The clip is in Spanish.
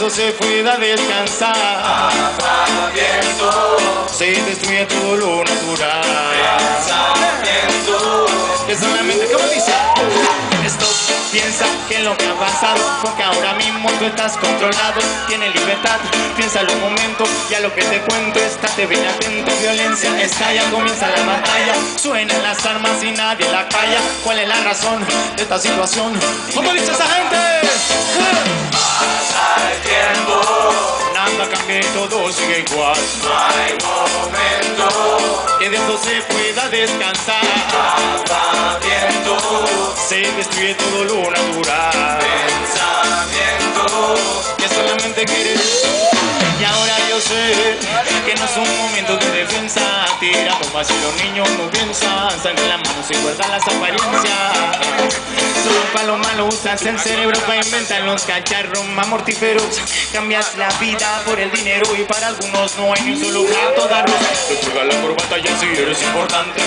eso se pueda descansar. Se destruye todo lo natural. Que solamente, ¿cómo dice? Esto piensa que lo que ha pasado, porque ahora mismo tú estás controlado. Tienes libertad, piénsalo un momento. Ya lo que te cuento, estate bien atento. Violencia estalla, comienza la batalla. Suenan las armas y nadie la calla. ¿Cuál es la razón de esta situación? ¿Cómo dice esa gente? Pasa el tiempo, Nada cambia y todo sigue igual. no hay momento. Que de esto se pueda descansar. Viento, Se destruye todo lo natural. pensamiento. Que solamente quieres. Y ahora yo sé que no es un momento de defensa. Tira bombas y los niños no piensan. Sangre en las manos y guardan las apariencias. Solo para lo malo usas el cerebro para inventar los cacharros más mortíferos. Cambias la vida por el dinero y para algunos no hay ni un solo gato de arroz. Te juega la corbata y así eres importante.